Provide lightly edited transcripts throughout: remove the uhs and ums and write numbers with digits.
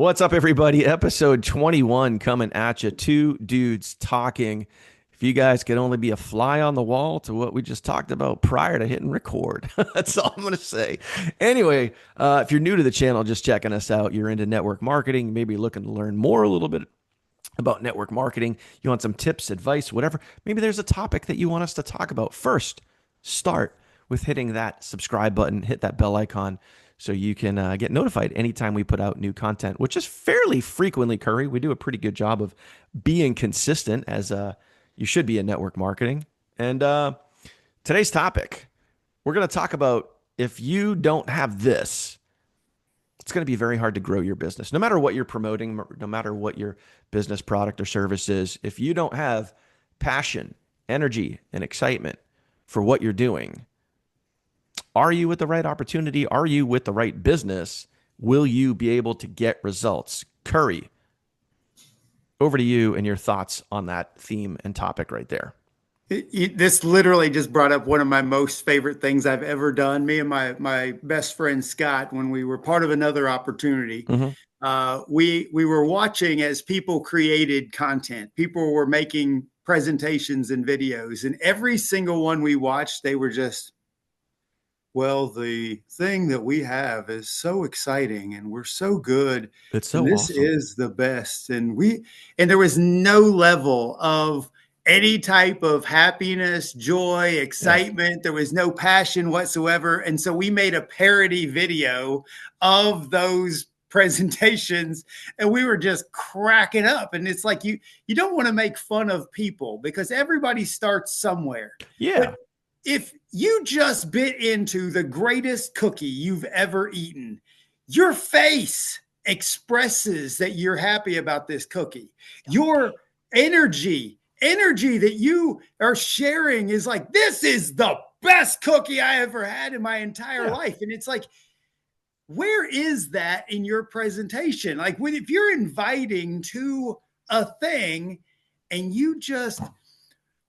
What's up, everybody? Episode 21 coming at you. Two dudes talking. If you guys could only be a fly on the wall to what we just talked about prior to hitting record, that's all I'm going to say. Anyway, if you're new to the channel, just checking us out, you're into network marketing, maybe looking to learn more a little bit about network marketing, you want some tips, advice, whatever. Maybe there's a topic that you want us to talk about. First, start with hitting that subscribe button, hit that bell icon so you can get notified anytime we put out new content, which is fairly frequently, Curry. We do a pretty good job of being consistent as you should be in network marketing. And today's topic, we're going to talk about if you don't have this, it's going to be very hard to grow your business. No matter what you're promoting, no matter what your business product or service is, if you don't have passion, energy, and excitement for what you're doing, are you with the right opportunity? Are you with the right business? Will you be able to get results? Curry, over to you and your thoughts on that theme and topic right there. This literally just brought up one of my most favorite things I've ever done. Me and my best friend Scott, when we were part of another opportunity, we were watching as people created content. People were making presentations and videos, and every single one we watched, they were just, well, the thing that we have is so exciting and we're so good. It's And so this awesome. is the best. And there was no level of any type of happiness, joy, Yeah. excitement. There was no passion whatsoever. And so we made a parody video of those presentations and we were just cracking up. And it's like, you don't want to make fun of people because everybody starts somewhere. Yeah. But if you just bit into the greatest cookie you've ever eaten, your face expresses that you're happy about this cookie. Your energy that you are sharing is like, this is the best cookie I ever had in my entire Yeah. life. And it's like, where is that in your presentation? Like, if you're inviting to a thing and you just,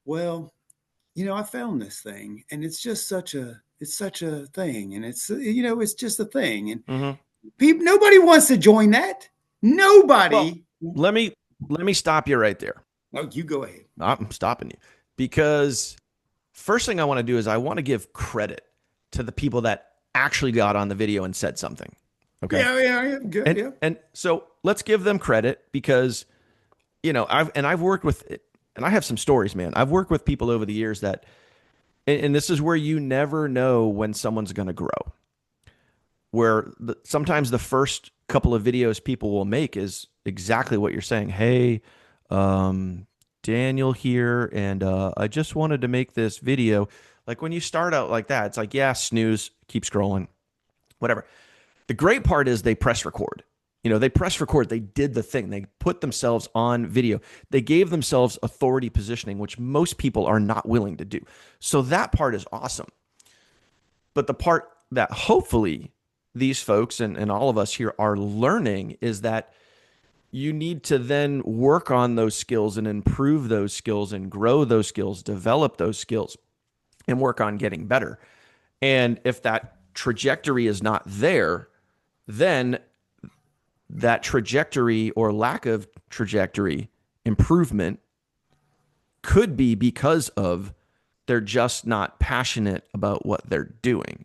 well, I found this thing and it's just it's such a thing. And it's just a thing. And Mm-hmm. nobody wants to join that. Well, Nobody. let me stop you right there. Oh, you go ahead. I'm stopping you because first thing I want to do is I want to give credit to the people that actually got on the video and said something. Okay. Yeah. Good. And Yeah. and so let's give them credit because I've worked with and I have some stories, man. I've worked with people over the years that and this is where you never know when someone's going to grow. Where sometimes the first couple of videos people will make is exactly what you're saying. Hey, Daniel here, and I just wanted to make this video. Like when you start out like that, it's like, yeah, snooze, keep scrolling, whatever. The great part is they press record. They press record. They did the thing. They put themselves on video. They gave themselves authority positioning, which most people are not willing to do. So that part is awesome. But the part that hopefully these folks and all of us here are learning is that you need to then work on those skills and improve those skills and grow those skills, develop those skills, and work on getting better. And if that trajectory is not there, then that trajectory or lack of trajectory improvement could be because of they're just not passionate about what they're doing.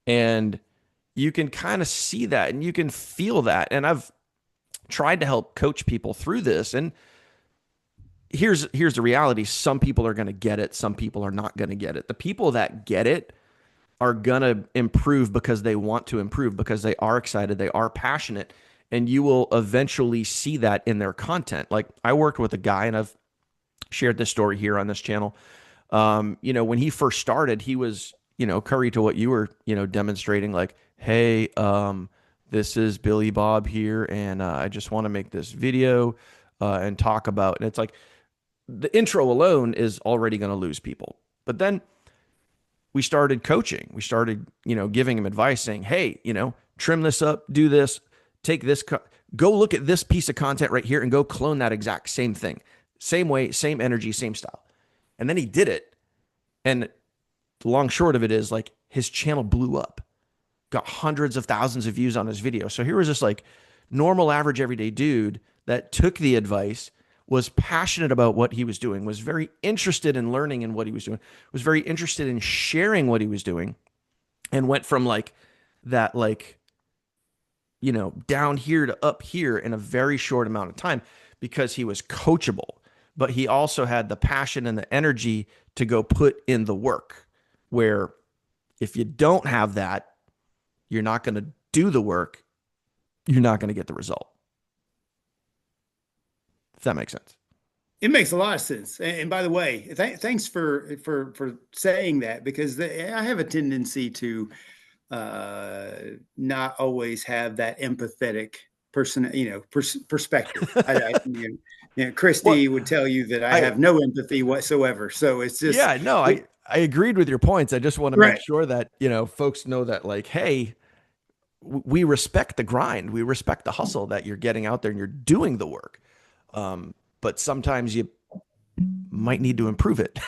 And you can kind of see that and you can feel that. And I've tried to help coach people through this. And here's the reality. Some people are going to get it. Some people are not going to get it. The people that get it are going to improve because they want to improve, because they are excited, they are passionate, and you will eventually see that in their content. Like I worked with a guy, and I've shared this story here on this channel. When he first started, he was, Curry, to what you were, demonstrating, like, hey, this is Billy Bob here, and I just want to make this video and talk about, and it's like the intro alone is already going to lose people. But then we started coaching. We started, giving him advice saying, hey, trim this up, do this, take this, go look at this piece of content right here and go clone that exact same thing. Same way, same energy, same style. And then he did it. And the long short of it is like his channel blew up, got hundreds of thousands of views on his video. So here was this like normal, average, everyday dude that took the advice, was passionate about what he was doing, was very interested in learning in what he was doing, was very interested in sharing what he was doing, and went from like that, like, down here to up here in a very short amount of time because he was coachable, but he also had the passion and the energy to go put in the work. Where if you don't have that, you're not going to do the work. You're not going to get the result. If that makes sense. It makes a lot of sense. And by the way, thanks for saying that, because I have a tendency to not always have that empathetic person, perspective. Christy would tell you that I have no empathy whatsoever. So it's just, yeah, no, I agreed with your points. I just want to right. make sure that, folks know that, like, hey, we respect the grind. We respect the hustle that you're getting out there and you're doing the work. But sometimes you might need to improve it.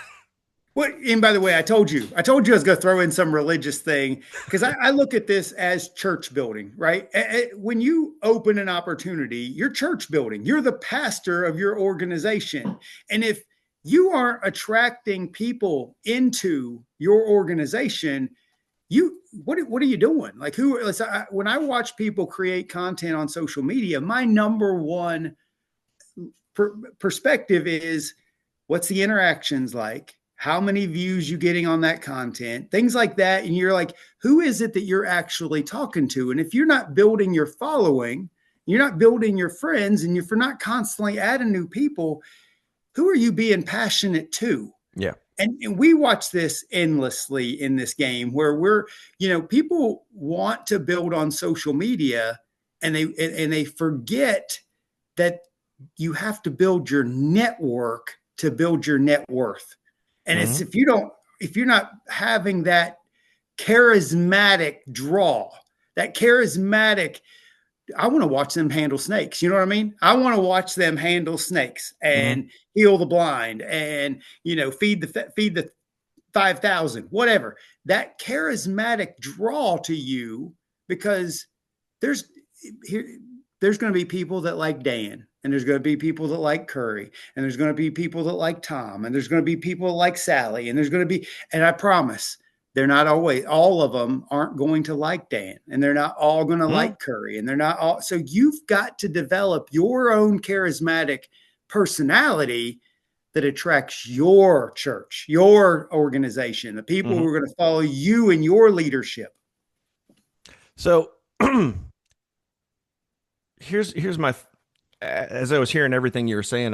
Well, and by the way, I told you I was going to throw in some religious thing, because I look at this as church building, right? When you open an opportunity, you're church building. You're the pastor of your organization. And if you aren't attracting people into your organization, what are you doing? Like, when I watch people create content on social media, my number one perspective is, what's the interactions like? How many views you getting on that content, things like that. And you're like, who is it that you're actually talking to? And if you're not building your following, you're not building your friends, and if you're not constantly adding new people, who are you being passionate to? Yeah. And we watch this endlessly in this game, where people want to build on social media, and they forget that you have to build your network to build your net worth. And it's, if you're not having that charismatic draw, that charismatic, I want to watch them handle snakes. You know what I mean? I want to watch them handle snakes and heal the blind and, feed the 5,000, whatever. That charismatic draw to you, because there's going to be people that like Dan, and there's going to be people that like Curry, and there's going to be people that like Tom, and there's going to be people that like Sally, and there's going to be, and I promise, they're not always, all of them aren't going to like Dan, and they're not all going to like Curry, and they're not all. So you've got to develop your own charismatic personality that attracts your church, your organization, the people who are going to follow you in your leadership. So here's my, as I was hearing everything you were saying,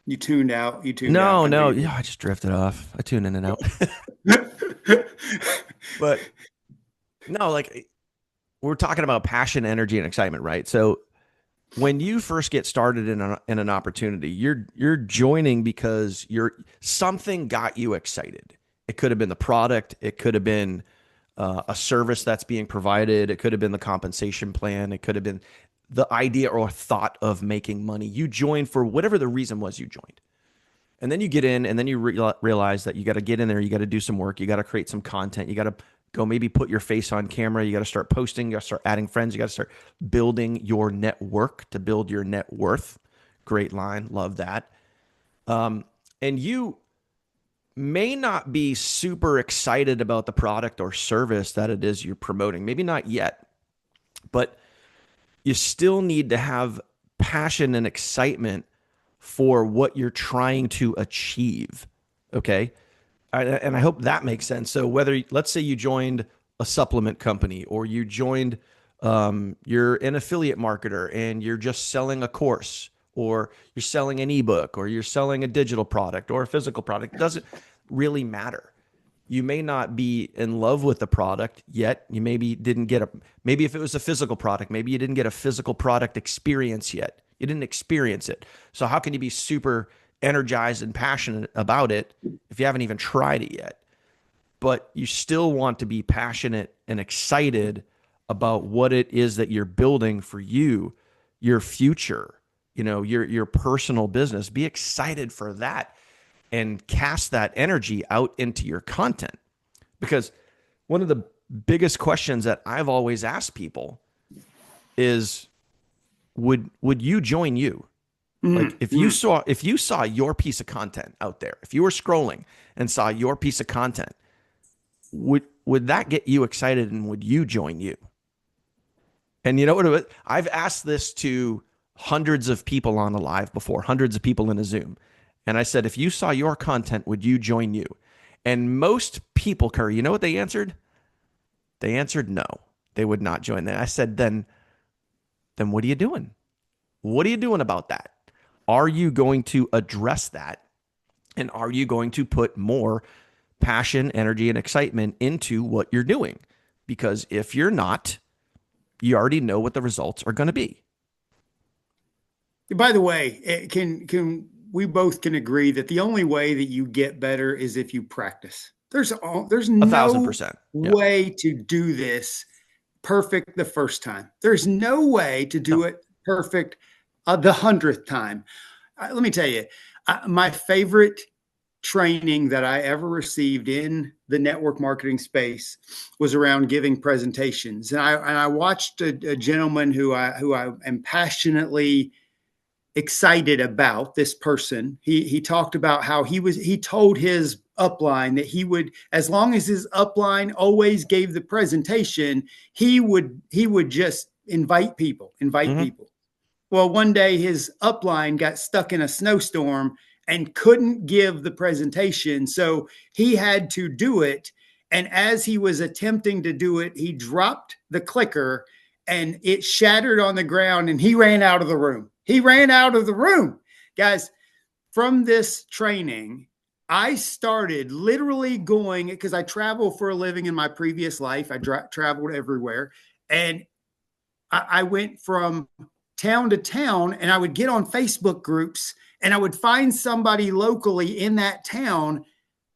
You tuned out. No, yeah, I just drifted off. I tune in and out. But no, like, we're talking about passion, energy, and excitement, right? So when you first get started in an opportunity, you're joining because something got you excited. It could have been the product. It could have been a service that's being provided. It could have been the compensation plan. It could have been the idea or thought of making money. You joined for whatever the reason was you joined. And then you get in, and then you realize that you got to get in there. You got to do some work. You got to create some content. You got to go maybe put your face on camera. You got to start posting. You got to start adding friends. You got to start building your network to build your net worth. Great line. Love that. And you may not be super excited about the product or service that it is you're promoting. Maybe not yet, but you still need to have passion and excitement for what you're trying to achieve. Okay. And I hope that makes sense. So whether, let's say you joined a supplement company, or you joined, you're an affiliate marketer and you're just selling a course, or you're selling an ebook, or you're selling a digital product or a physical product, it doesn't really matter. You may not be in love with the product yet. You maybe didn't get maybe if it was a physical product, maybe you didn't get a physical product experience yet. You didn't experience it. So how can you be super energized and passionate about it if you haven't even tried it yet? But you still want to be passionate and excited about what it is that you're building for you, your future, your personal business. Be excited for that and cast that energy out into your content. Because one of the biggest questions that I've always asked people is, would you join you? Like Mm, mm. if you saw your piece of content out there, if you were scrolling and saw your piece of content, would that get you excited and would you join you? And you know what? I've asked this to hundreds of people on a live before, hundreds of people in a Zoom. And I said, if you saw your content, would you join you? And most people, Curry, you know what they answered? They answered no. They would not join that. I said, then what are you doing? What are you doing about that? Are you going to address that? And are you going to put more passion, energy, and excitement into what you're doing? Because if you're not, you already know what the results are going to be. By the way, can we both can agree that the only way that you get better is if you practice. There's A thousand no percent. Yeah. way to do this perfect the first time. There's no way to do No. it perfect the 100th time. Let me tell you, my favorite training that I ever received in the network marketing space was around giving presentations. And I watched a gentleman who I am passionately excited about. This person, he talked about how he told his upline that he would, as long as his upline always gave the presentation, he would just invite Mm-hmm. people. Well, one day his upline got stuck in a snowstorm and couldn't give the presentation. So he had to do it. And as he was attempting to do it, he dropped the clicker and it shattered on the ground and he ran out of the room. He ran out of the room. Guys, from this training, I started literally going because I travel for a living in my previous life. I traveled everywhere. And I went from town to town and I would get on Facebook groups and I would find somebody locally in that town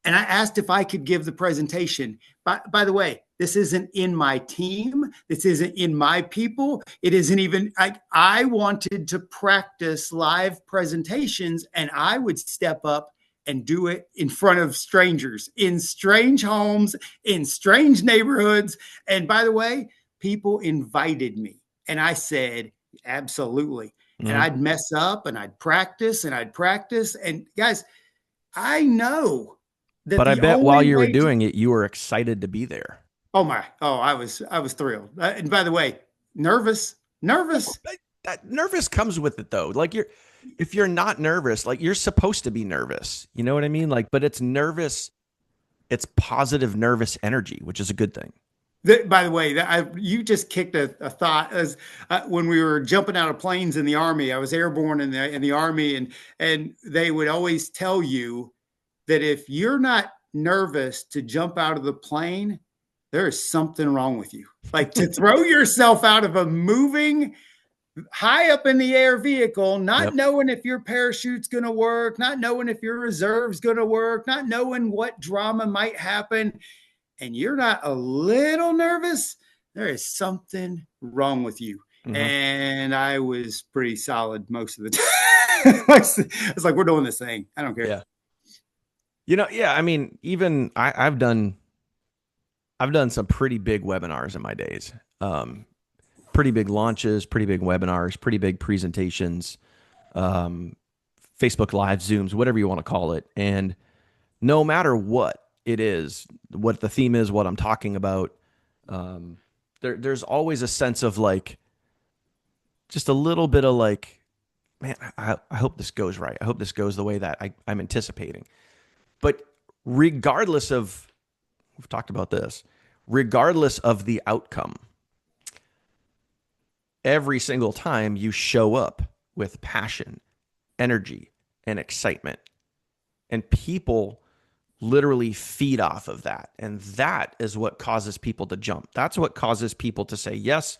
and I asked if I could give the presentation. By the way, this isn't in my team. This isn't in my people. It isn't even, I wanted to practice live presentations and I would step up and do it in front of strangers, in strange homes, in strange neighborhoods. And by the way, people invited me. And I said, absolutely. And Mm-hmm. I'd mess up and I'd practice and I'd practice. And guys, I know that But I the bet while only you were way to, doing it, you were excited to be there. I was thrilled. And by the way, nervous. That nervous comes with it though. Like if you're not nervous, like you're supposed to be nervous. You know what I mean? Like, but it's nervous. It's positive nervous energy, which is a good thing. By the way, you just kicked a thought as when we were jumping out of planes in the Army. I was airborne in the Army, and they would always tell you that if you're not nervous to jump out of the plane, there is something wrong with you. Like to throw yourself out of a moving high up in the air vehicle, not Yep. knowing if your parachute's going to work, not knowing if your reserve's going to work, not knowing what drama might happen, and you're not a little nervous, there is something wrong with you. Mm-hmm. And I was pretty solid most of the time. It's like, we're doing this thing. I don't care. Yeah. Yeah. I mean, even I've done some pretty big webinars in my days. Pretty big launches, pretty big webinars, pretty big presentations, um, Facebook Live, Zooms, whatever you want to call it. And no matter what it is, what the theme is, what I'm talking about, there's always a sense of like, just a little bit of like, man, I hope this goes right. I hope this goes the way that I'm anticipating. But regardless of, we've talked about this, regardless of the outcome, every single time you show up with passion, energy, and excitement, and people literally feed off of that. And that is what causes people to jump. That's what causes people to say, yes,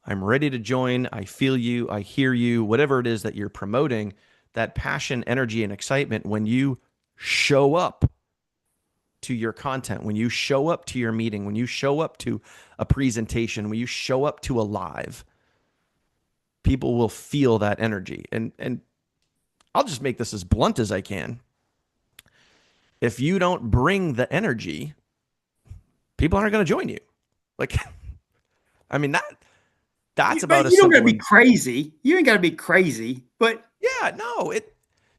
I'm ready to join. I feel you. I hear you. Whatever it is that you're promoting, that passion, energy, and excitement, when you show up to your content, when you show up to your meeting, when you show up to a presentation, when you show up to a live, people will feel that energy. And I'll just make this as blunt as I can. If you don't bring the energy, people aren't going to join you. Like, I mean, That's about But as you don't got to simple. be And crazy. You ain't got to be crazy. But yeah, no,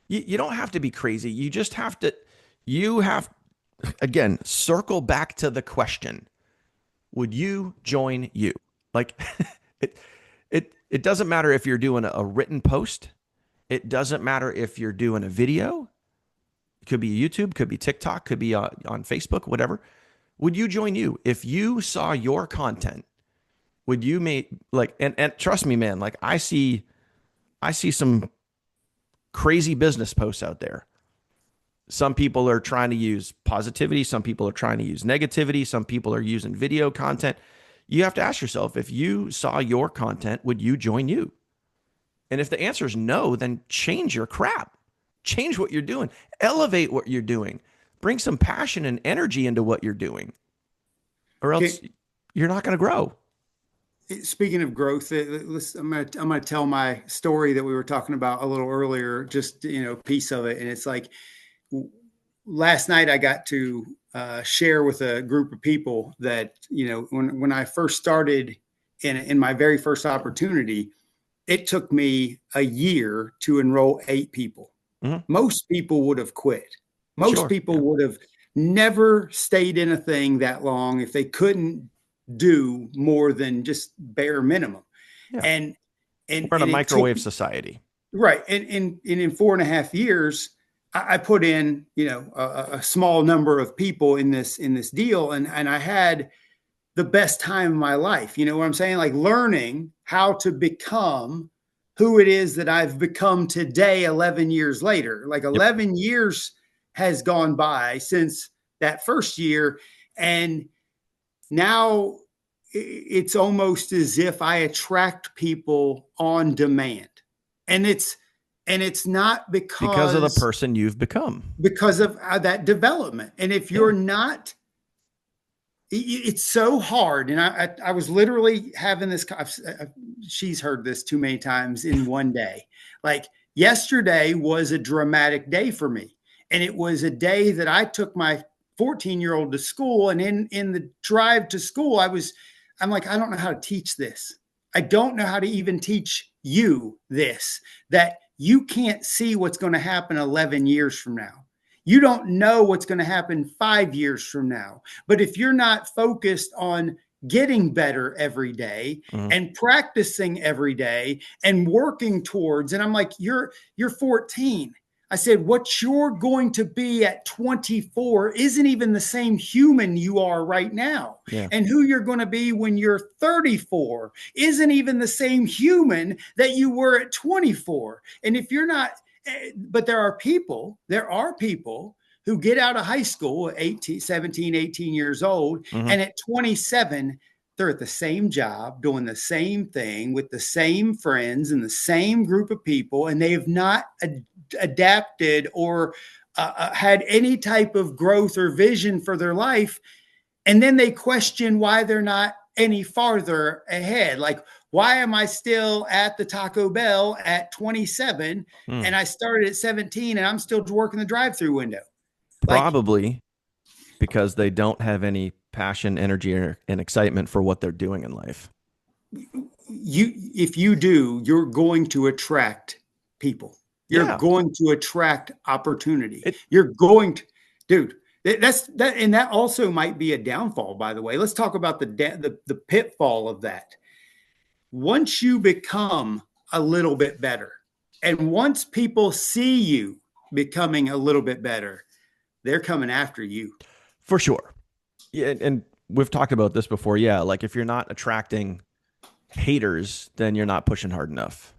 you don't have to be crazy. You just have to, you have, again, circle back to the question. Would you join you? Like it, it doesn't matter if you're doing a written post. It doesn't matter if you're doing a video. It could be YouTube, could be TikTok, could be on Facebook, whatever. Would you join you? If you saw your content, would you make like, and trust me, man, like I see some crazy business posts out there. Some people are trying to use positivity. Some people are trying to use negativity. Some people are using video content. You have to ask yourself, if you saw your content, would you join you? And if the answer is no, then change your crap. Change what you're doing. Elevate what you're doing. Bring some passion and energy into what you're doing, or else you're not going to grow. speaking of growth, I'm gonna tell my story that we were talking about a little earlier. Just piece of it, and it's like last night I got to share with a group of people that when I first started in my very first opportunity, it took me a year to enroll 8 people. Mhm. Most people would have quit. Most Sure. people Yeah. would have never stayed in a thing that long if they couldn't do more than just bare minimum. Yeah. And and We're in a and it took microwave society. right. And in 4.5 years, I put in a small number of people in this deal, and I had the best time of my life. You know what I'm saying? Like learning how to become who it is that I've become today, 11 years later. Like Yep. 11 years has gone by since that first year. And now it's almost as if I attract people on demand. And it's not Because of the because person you've become. of that development. And if you're not, it's so hard. And I was literally having this. She's heard this too many times in one day. Like yesterday was a dramatic day for me, and it was a day that I took my 14-year-old to school, and in the drive to school, I'm like, I don't know how to teach this. I don't know how to even teach you this, that you can't see what's going to happen 11 years from now. You don't know what's going to happen 5 years from now. But if you're not focused on getting better every day and practicing every day and working towards, and I'm like, you're 14. I said, what you're going to be at 24 isn't even the same human you are right now. Yeah. And who you're going to be when you're 34 isn't even the same human that you were at 24. And if you're not, but there are people who get out of high school at 18, 17, 18 years old, and at 27, they're at the same job, doing the same thing with the same friends and the same group of people, and they have not adapted or had any type of growth or vision for their life. And then they question why they're not any farther ahead. Like, why am I still at the Taco Bell at 27 and I started at 17 and I'm still working the drive-through window? Probably because they don't have any passion, energy, and excitement for what they're doing in life. If you do, you're going to attract people. You're going to attract opportunity. You're going to, dude. And that also might be a downfall. By the way, let's talk about the pitfall of that. Once you become a little bit better, and once people see you becoming a little bit better, they're coming after you. For sure. Yeah, and we've talked about this before. Yeah, like if you're not attracting haters, then you're not pushing hard enough,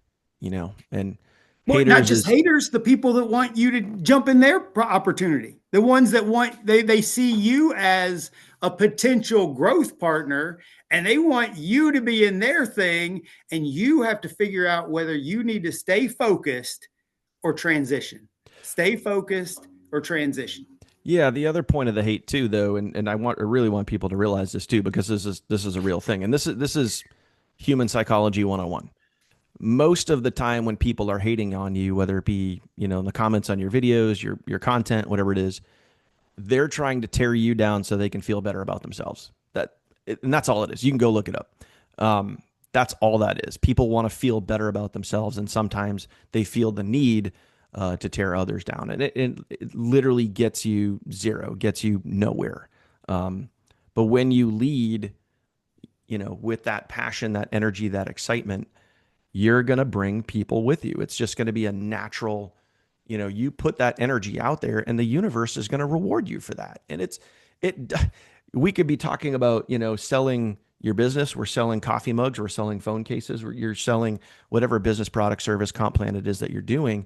and well, not just haters, the people that want you to jump in their opportunity, the ones that they see you as a potential growth partner, and they want you to be in their thing, and you have to figure out whether you need to stay focused or transition. Stay focused or transition. Yeah, the other point of the hate too, though, and I really want people to realize this too, because this is a real thing, and this is human psychology 101. Most of the time when people are hating on you, whether it be, in the comments on your videos, your content, whatever it is, they're trying to tear you down so they can feel better about themselves. And that's all it is. You can go look it up. That's all that is. People want to feel better about themselves, and sometimes they feel the need to tear others down, and it literally gets you zero, gets you nowhere. But when you lead, with that passion, that energy, that excitement, you're going to bring people with you. It's just going to be a natural, you put that energy out there and the universe is going to reward you for that. And we could be talking about, selling your business. We're selling coffee mugs. We're selling phone cases. You're selling whatever business product, service, comp plan it is that you're doing.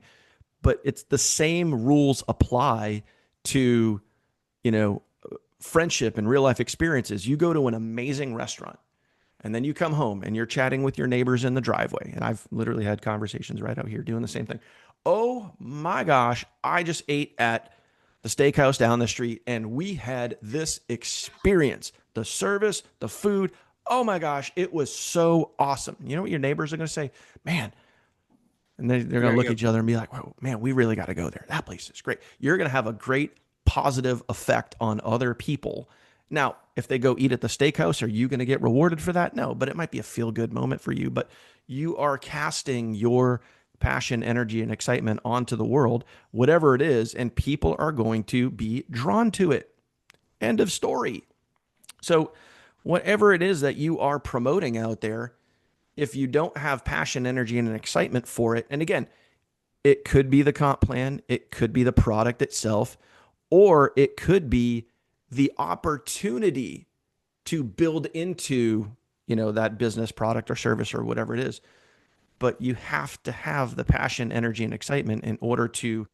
But it's the same rules apply to, friendship and real life experiences. You go to an amazing restaurant and then you come home and you're chatting with your neighbors in the driveway. And I've literally had conversations right out here doing the same thing. Oh my gosh, I just ate at the steakhouse down the street and we had this experience. The service, the food. Oh my gosh, it was so awesome. You know what your neighbors are going to say? Man. And they're going to look at each other and be like, "Whoa, man, we really got to go there. That place is great." You're going to have a great positive effect on other people. Now, if they go eat at the steakhouse, are you going to get rewarded for that? No, but it might be a feel-good moment for you. But you are casting your passion, energy, and excitement onto the world, whatever it is, and people are going to be drawn to it. End of story. So whatever it is that you are promoting out there, if you don't have passion, energy, and an excitement for it, and again, it could be the comp plan, it could be the product itself, or it could be the opportunity to build into, that business product or service or whatever it is. But you have to have the passion, energy, and excitement in order to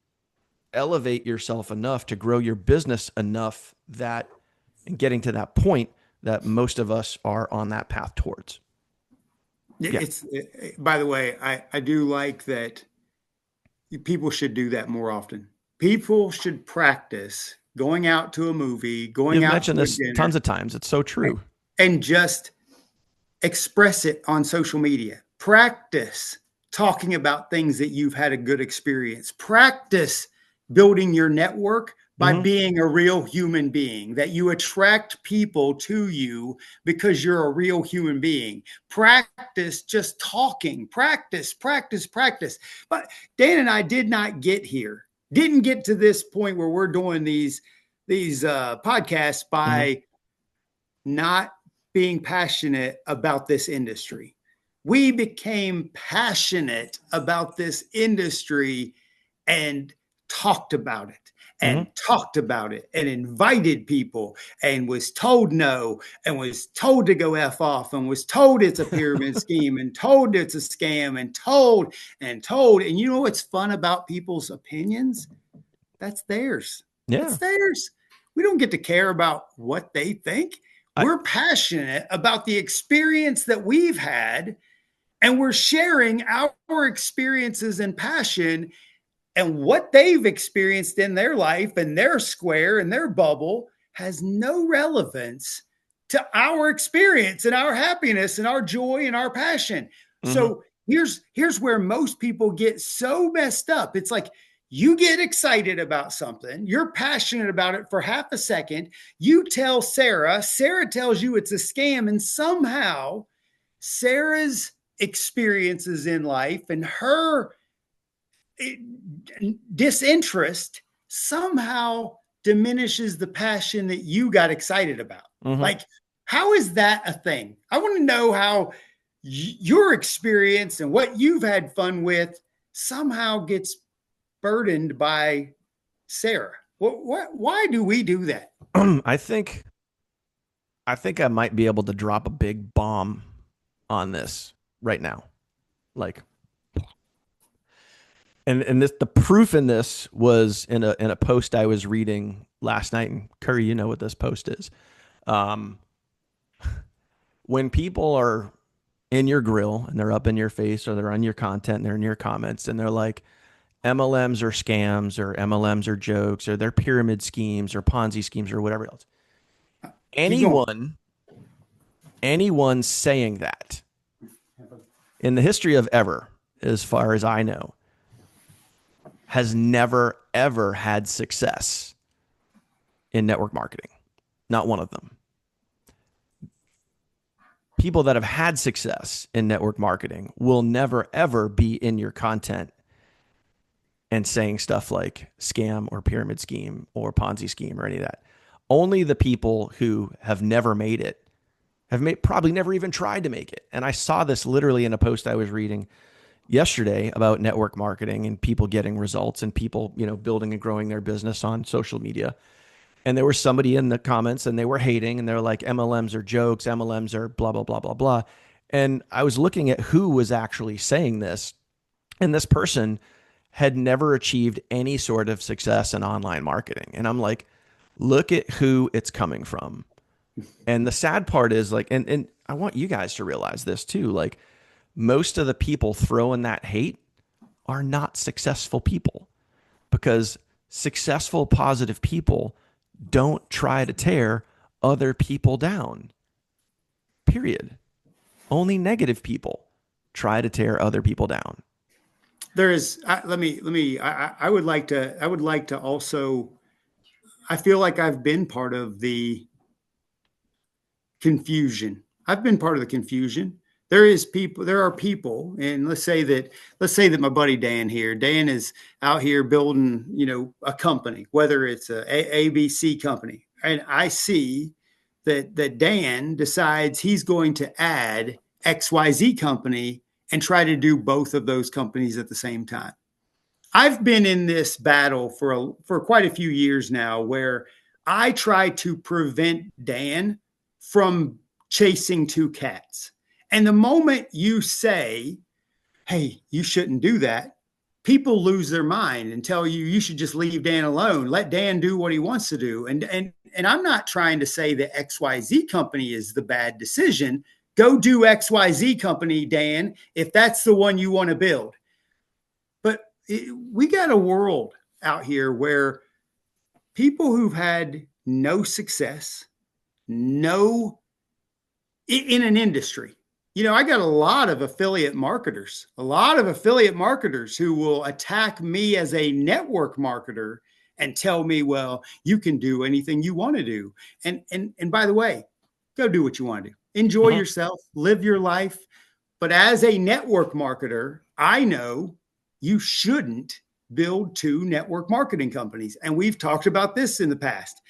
elevate yourself enough to grow your business enough that, and getting to that point that most of us are on that path towards. Yeah. By the way, I do like that people should do that more often. People should practice going out to a movie, going You've out mentioned to this dinner, tons of times. It's so true. and just express it on social media. Practice talking about things that you've had a good experience. Practice building your network by being a real human being, that you attract people to you because you're a real human being. Practice just talking. Practice. But Dan and I didn't get to this point where we're doing these podcasts by not being passionate about this industry. We became passionate about this industry and talked about it and invited people and was told no and was told to go F off and was told it's a pyramid scheme and told it's a scam and told. And you know what's fun about people's opinions? That's theirs. Yeah. That's theirs. We don't get to care about what they think. We're passionate about the experience that we've had, and we're sharing our experiences and passion, and what they've experienced in their life and their square and their bubble has no relevance to our experience and our happiness and our joy and our passion. So here's where most people get so messed up. It's like, you get excited about something, you're passionate about it for half a second, you tell Sarah tells you it's a scam, and somehow Sarah's experiences in life and her disinterest somehow diminishes the passion that you got excited about. Like, how is that a thing? I want to know how your experience and what you've had fun with somehow gets burdened by Sarah. Why do we do that? I think I might be able to drop a big bomb on this right now. Like, and this, the proof in this was in a post I was reading last night. And Curry, you know what this post is. When people are in your grill and they're up in your face, or they're on your content and they're in your comments and they're like, MLMs are scams, or MLMs are jokes, or they're pyramid schemes or Ponzi schemes or whatever else. Anyone saying that in the history of ever, as far as I know, has never, ever had success in network marketing. Not one of them. people that have had success in network marketing will never ever be in your content and saying stuff like scam or pyramid scheme or Ponzi scheme or any of that. Only the people who have never made it probably never even tried to make it. And I saw this literally in a post I was reading yesterday about network marketing and people getting results and people, building and growing their business on social media. And there was somebody in the comments and they were hating and they're like, MLMs are jokes, MLMs are blah, blah, blah, blah, blah. And I was looking at who was actually saying this. And this person had never achieved any sort of success in online marketing. And I'm like, look at who it's coming from. And the sad part is like, and I want you guys to realize this too. Like, most of the people throwing that hate are not successful people, because successful, positive people don't try to tear other people down. Period. Only negative people try to tear other people down. There is, I would like to also, I feel like I've been part of the confusion. I've been part of the confusion. There are people, and let's say that my buddy Dan here, Dan is out here building, a company, whether it's a ABC company. And I see that Dan decides he's going to add XYZ company and try to do both of those companies at the same time. I've been in this battle for quite a few years now, where I try to prevent Dan from chasing two cats. And the moment you say, hey, you shouldn't do that, people lose their mind and tell you should just leave Dan alone. Let Dan do what he wants to do. And I'm not trying to say that XYZ company is the bad decision. Go do XYZ company, Dan, if that's the one you want to build. But we got a world out here where people who've had no success, in an industry. I got a lot of affiliate marketers who will attack me as a network marketer and tell me, well, you can do anything you want to do. And by the way, go do what you want to do. Enjoy yourself, live your life. But as a network marketer, I know you shouldn't build two network marketing companies. And we've talked about this in the past.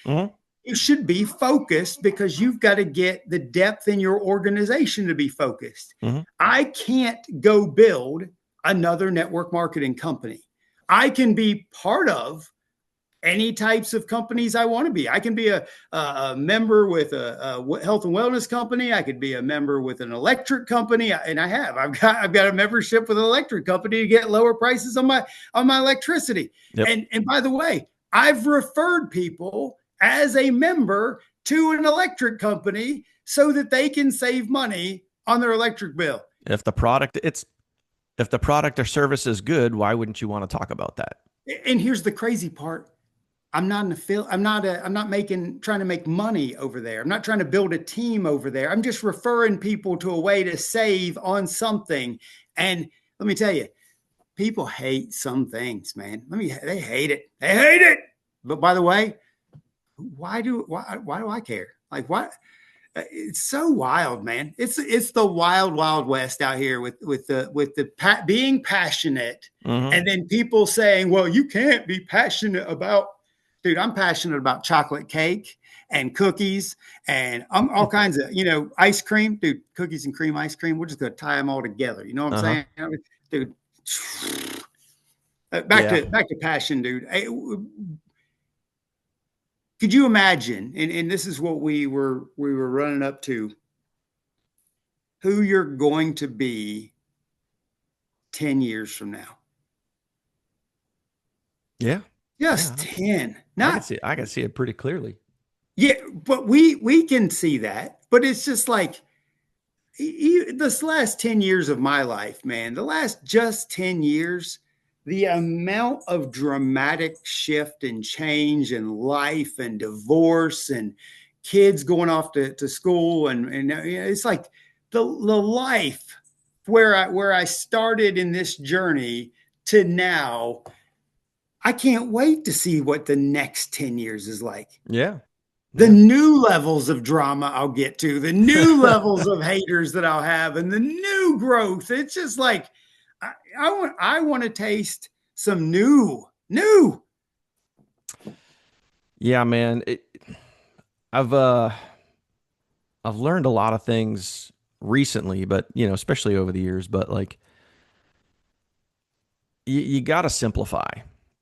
You should be focused, because you've got to get the depth in your organization to be focused. I can't go build another network marketing company. I can be part of any types of companies I want to be. I can be a member with a health and wellness company. I could be a member with an electric company, and I've got a membership with an electric company to get lower prices on my electricity. Yep. And by the way, I've referred people as a member to an electric company so that they can save money on their electric bill. If the product or service is good, why wouldn't you want to talk about that? And here's the crazy part. I'm not an affiliate. I'm not trying to make money over there. I'm not trying to build a team over there. I'm just referring people to a way to save on something. And let me tell you, people hate some things, man. They hate it. They hate it. But by the way, why do I care? Like, what? It's so wild, man. It's the wild, wild west out here with the being passionate, and then people saying, well, you can't be passionate about. Dude, I'm passionate about chocolate cake and cookies and all kinds of, ice cream. Dude, cookies and cream ice cream. We're just going to tie them all together. You know what I'm saying? Dude, back to passion, dude. Could you imagine, and this is what we were running up to, who you're going to be 10 years from now? Yeah. Just 10. I can see it pretty clearly. Yeah, but we can see that. But it's just like this last 10 years of my life, man, the last just 10 years, the amount of dramatic shift and change in life and divorce and kids going off to school. And it's like the life where I started in this journey to now. I can't wait to see what the next 10 years is like. Yeah. the Yeah. new levels of drama I'll get to, the new levels of haters that I'll have, and the new growth. It's just like I want to taste some new. Yeah, man. I've uh I've learned a lot of things recently, but especially over the years, but like you got to simplify.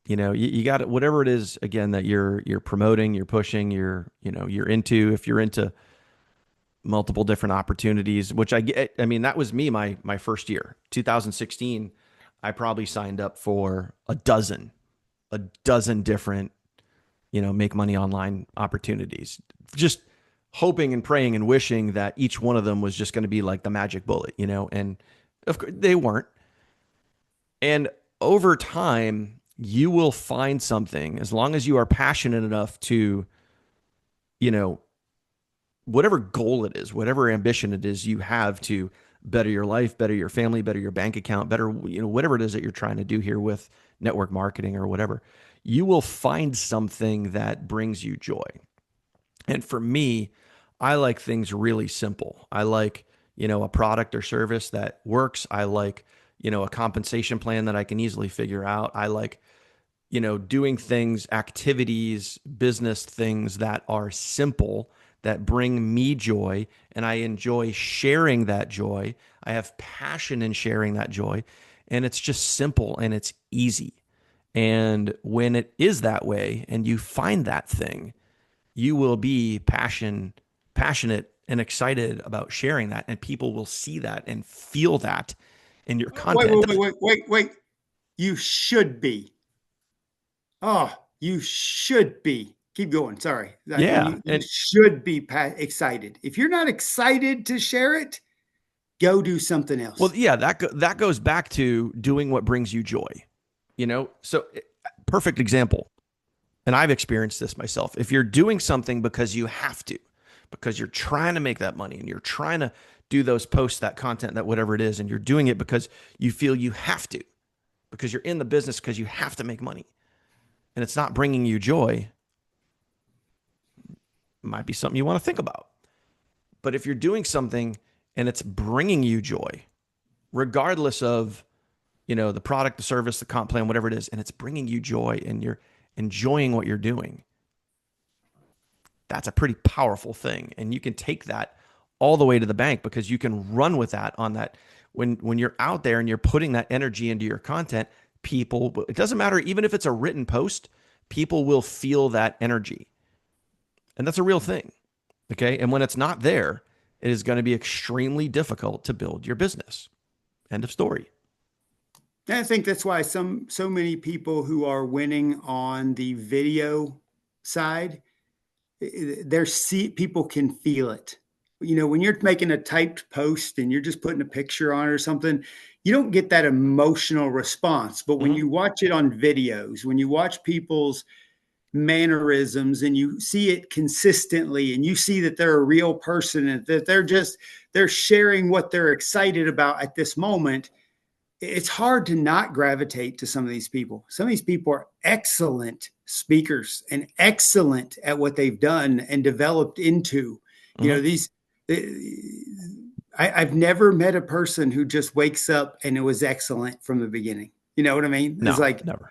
You got to, whatever it is again that you're promoting, you're pushing, you're into. If you're into multiple different opportunities, which I get. I mean, that was me my first year, 2016. I probably signed up for a dozen different, make money online opportunities, just hoping and praying and wishing that each one of them was just going to be like the magic bullet, and of course they weren't. And over time, you will find something as long as you are passionate enough to, you know, whatever goal it is, whatever ambition it is you have to better your life, better your family, better your bank account, better, whatever it is that you're trying to do here with network marketing or whatever, you will find something that brings you joy. And for me, I like things really simple. I like, a product or service that works. I like, a compensation plan that I can easily figure out. I like, doing things, activities, business things that are simple, that bring me joy, and I enjoy sharing that joy. I have passion in sharing that joy, and it's just simple and it's easy. And when it is that way and you find that thing, you will be passionate and excited about sharing that, and people will see that and feel that in your Wait, content. wait. You should be. Oh, you should be. Keep going. Sorry. Yeah, You and should be excited. If you're not excited to share it, go do something well, else. yeah, that goes back to doing what brings you joy. So perfect example. And I've experienced this myself. If you're doing something because you have to, because you're trying to make that money and you're trying to do those posts, that content, that whatever it is, and you're doing it because you feel you have to, because you're in the business because you have to make money, and it's not bringing you joy, it might be something you want to think about. But if you're doing something and it's bringing you joy, regardless of, the product, the service, the comp plan, whatever it is, and it's bringing you joy and you're enjoying what you're doing, that's a pretty powerful thing. And you can take that all the way to the bank because you can run with that on that. When you're out there and you're putting that energy into your content, people, it doesn't matter, even if it's a written post, people will feel that energy. And that's a real thing. Okay. And when it's not there, it is going to be extremely difficult to build your business. End of story. And I think that's why so many people who are winning on the video side, people can feel it. When you're making a typed post and you're just putting a picture on or something, you don't get that emotional response. But when you watch it on videos, when you watch people's mannerisms and you see it consistently and you see that they're a real person and that they're sharing what they're excited about at this moment, it's hard to not gravitate to some of these people. Some of these people are excellent speakers and excellent at what they've done and developed into. I've never met a person who just wakes up and it was excellent from the beginning. You know what I mean? No, It's like, never.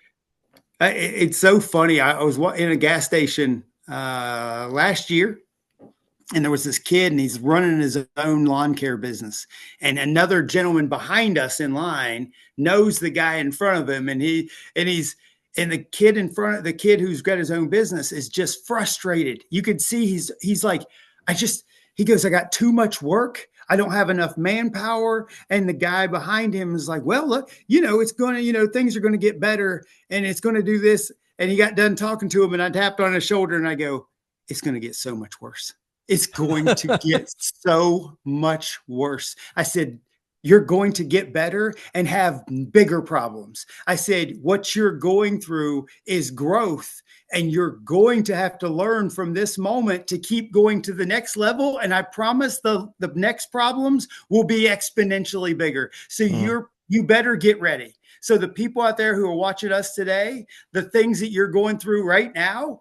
it's so funny. I was in a gas station last year, and there was this kid and he's running his own lawn care business, and another gentleman behind us in line knows the guy in front of him, and the kid who's got his own business is just frustrated. You could see he's like, he goes, I got too much work. I don't have enough manpower. And the guy behind him is like, well, look, it's going to, things are going to get better and it's going to do this. And he got done talking to him and I tapped on his shoulder and I go, it's going to get so much worse. It's going to get so much worse. I said, you're going to get better and have bigger problems. I said, what you're going through is growth, and you're going to have to learn from this moment to keep going to the next level. And I promise the next problems will be exponentially bigger. So you better get ready. So the people out there who are watching us today, the things that you're going through right now,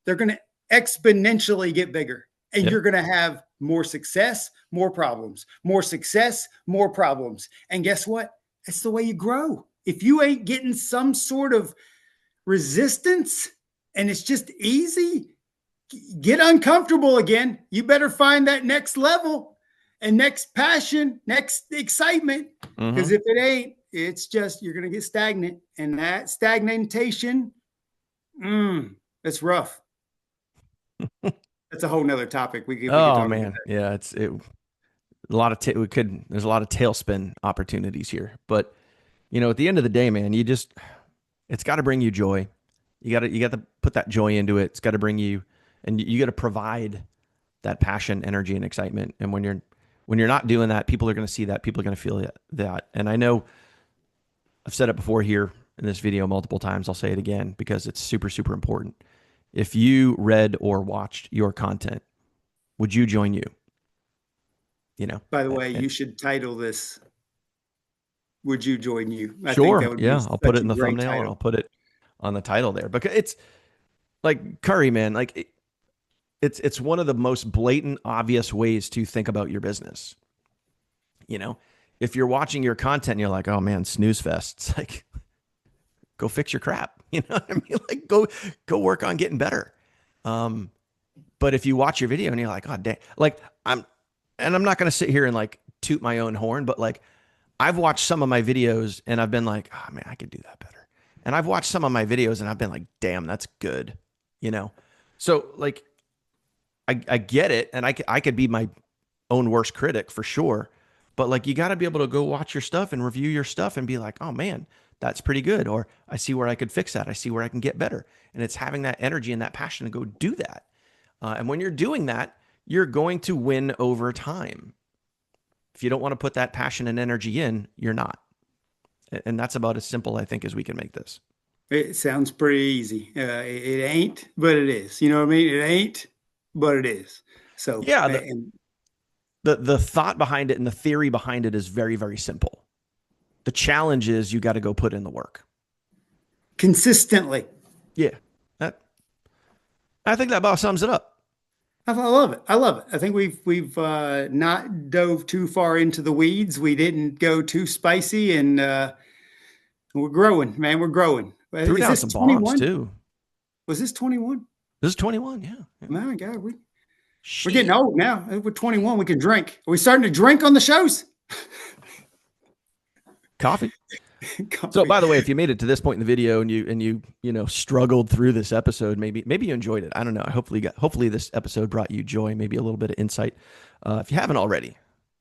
they're going to exponentially get bigger. And Yep. you're going to have more success, more problems, more success, more problems. And guess what? That's the way you grow. If you ain't getting some sort of resistance and it's just easy, get uncomfortable again. You better find that next level and next passion, next excitement. Because if it ain't, it's just you're going to get stagnant. And that stagnation, it's rough. That's a whole nother topic. We could talk man. about that. Yeah, a lot of there's a lot of tailspin opportunities here. But at the end of the day, man, it's got to bring you joy. You got to put that joy into it. It's got to bring you, and you got to provide that passion, energy, and excitement. And when you're not doing that, people are going to see that. People are going to feel that. And I know I've said it before here in this video multiple times. I'll say it again because it's super, super important. If you read or watched your content, would you join you? By the way, you should title this, "Would You Join You?" I Sure. think that would be I'll put it in the great thumbnail and title. I'll put it on the title there because it's like Curry, man. Like it's one of the most blatant, obvious ways to think about your business. If you're watching your content and you're like, oh man, snooze fest, it's like, go fix your crap. You know what I mean? Like go work on getting better. But if you watch your video and you're like, oh dang, like I'm not going to sit here and like toot my own horn, but like I've watched some of my videos and I've been like, oh man, I could do that better. And I've watched some of my videos and I've been like, damn, that's good. So like, I get it. And I could be my own worst critic for sure. But like, you got to be able to go watch your stuff and review your stuff and be like, oh man, that's pretty good. Or I see where I could fix that. I see where I can get better. And it's having that energy and that passion to go do that. And when you're doing that, you're going to win over time. If you don't want to put that passion and energy in, you're not. And that's about as simple, I think, as we can make this. It sounds pretty easy. It ain't, but it is. You know what I mean? It ain't, but it is. So yeah, the thought behind it and the theory behind it is very, very simple. The challenge is you got to go put in the work consistently. Yeah, I think that about sums it up. I love it. I love it. I think we've not dove too far into the weeds. We didn't go too spicy, and we're growing, man. We're growing. Threw down some bombs too. Was this 21? This is 21. Yeah. My God, we're getting old now. We're 21. We can drink. Are we starting to drink on the shows? Coffee. So by the way, if you made it to this point in the video and you struggled through this episode, maybe you enjoyed it. I don't know. Hopefully this episode brought you joy, maybe a little bit of insight. If you haven't already,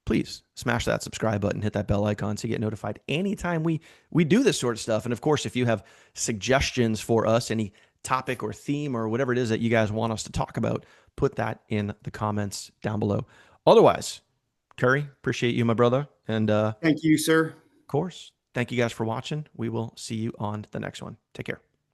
please smash that subscribe button, hit that bell icon so you get notified anytime we do this sort of stuff. And of course, if you have suggestions for us, any topic or theme or whatever it is that you guys want us to talk about, put that in the comments down below. Otherwise, Curry, appreciate you, my brother. And thank you, sir. Of course. Thank you guys for watching. We will see you on the next one. Take care.